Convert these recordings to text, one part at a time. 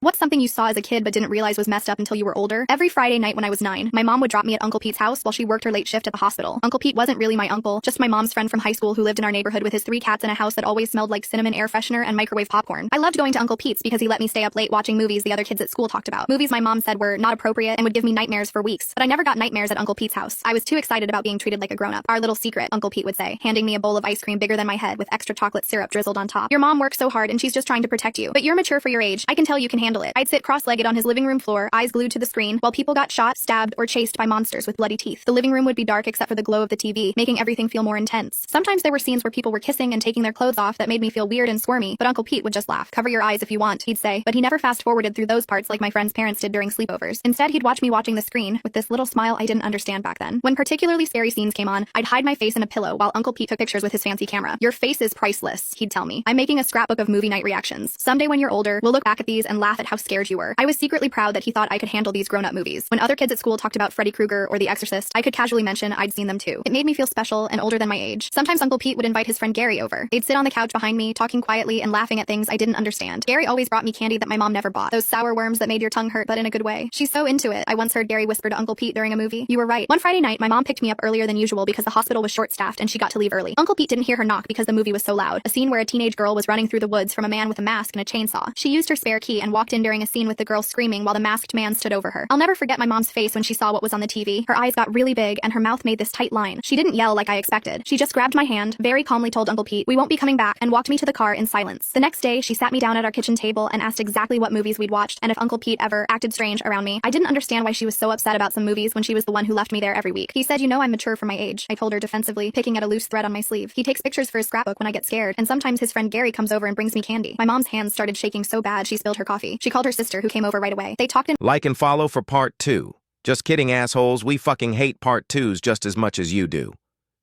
What's something you saw as a kid but didn't realize was messed up until you were older? Every Friday night when I was 9, my mom would drop me at Uncle Pete's house while she worked her late shift at the hospital. Uncle Pete wasn't really my uncle, just my mom's friend from high school who lived in our neighborhood with his 3 cats in a house that always smelled like cinnamon air freshener and microwave popcorn. I loved going to Uncle Pete's because he let me stay up late watching movies the other kids at school talked about. Movies my mom said were not appropriate and would give me nightmares for weeks. But I never got nightmares at Uncle Pete's house. I was too excited about being treated like a grown-up. Our little secret, Uncle Pete would say, handing me a bowl of ice cream bigger than my head with extra chocolate syrup drizzled on top. Your mom works so hard and she's just trying to protect you. But you're mature for your age. I can tell you can handle it. I'd sit cross-legged on his living room floor, eyes glued to the screen, while people got shot, stabbed, or chased by monsters with bloody teeth. The living room would be dark except for the glow of the TV, making everything feel more intense. Sometimes there were scenes where people were kissing and taking their clothes off that made me feel weird and squirmy, but Uncle Pete would just laugh. Cover your eyes if you want, he'd say, but he never fast-forwarded through those parts like my friends' parents did during sleepovers. Instead, he'd watch me watching the screen, with this little smile I didn't understand back then. When particularly scary scenes came on, I'd hide my face in a pillow while Uncle Pete took pictures with his fancy camera. Your face is priceless, he'd tell me. I'm making a scrapbook of movie night reactions. Someday when you're older, we'll look back at these and laugh at how scared you were. I was secretly proud that he thought I could handle these grown-up movies. When other kids at school talked about Freddy Krueger or The Exorcist, I could casually mention I'd seen them too. It made me feel special and older than my age. Sometimes Uncle Pete would invite his friend Gary over. They'd sit on the couch behind me, talking quietly and laughing at things I didn't understand. Gary always brought me candy that my mom never bought. Those sour worms that made your tongue hurt, but in a good way. She's so into it. I once heard Gary whisper to Uncle Pete during a movie, "You were right." One Friday night, my mom picked me up earlier than usual because the hospital was short-staffed and she got to leave early. Uncle Pete didn't hear her knock because the movie was so loud. A scene where a teenage girl was running through the woods from a man with a mask and a chainsaw. She used her spare key and walked in during a scene with the girl screaming while the masked man stood over her. I'll never forget my mom's face when she saw what was on the TV. Her eyes got really big and her mouth made this tight line. She didn't yell like I expected. She just grabbed my hand, very calmly told Uncle Pete, "We won't be coming back," and walked me to the car in silence. The next day, she sat me down at our kitchen table and asked exactly what movies we'd watched and if Uncle Pete ever acted strange around me. I didn't understand why she was so upset about some movies when she was the one who left me there every week. He said, "You know I'm mature for my age," I told her defensively, picking at a loose thread on my sleeve. He takes pictures for his scrapbook when I get scared, and sometimes his friend Gary comes over and brings me candy. My mom's hands started shaking so bad she spilled her coffee. She called her sister, who came over right away. They talked in— Like and follow for part 2. Just kidding, assholes. We fucking hate part 2s just as much as you do.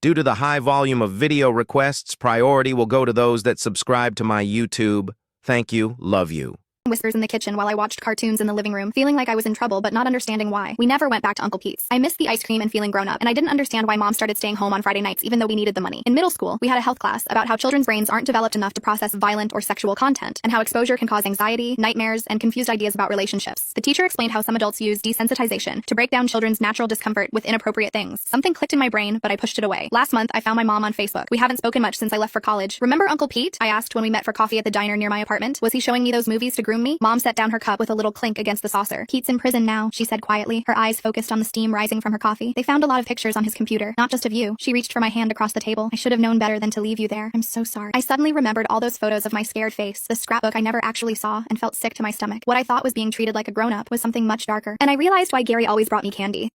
Due to the high volume of video requests, priority will go to those that subscribe to my YouTube. Thank you. Love you. whispers in the kitchen while I watched cartoons in the living room, feeling like I was in trouble but not understanding why. We never went back to Uncle Pete's. I missed the ice cream and feeling grown up, and I didn't understand why Mom started staying home on Friday nights even though we needed the money. In middle school, we had a health class about how children's brains aren't developed enough to process violent or sexual content, and how exposure can cause anxiety, nightmares, and confused ideas about relationships. The teacher explained how some adults use desensitization to break down children's natural discomfort with inappropriate things. Something clicked in my brain, but I pushed it away. Last month, I found my mom on Facebook. We haven't spoken much since I left for college. "Remember Uncle Pete?" I asked when we met for coffee at the diner near my apartment. "Was he showing me those movies to groom me?" Mom set down her cup with a little clink against the saucer. "Pete's in prison now," she said quietly, her eyes focused on the steam rising from her coffee. "They found a lot of pictures on his computer, not just of you." She reached for my hand across the table. "I should have known better than to leave you there. I'm so sorry." I suddenly remembered all those photos of my scared face, the scrapbook I never actually saw, and felt sick to my stomach. What I thought was being treated like a grown-up was something much darker. And I realized why Gary always brought me candy.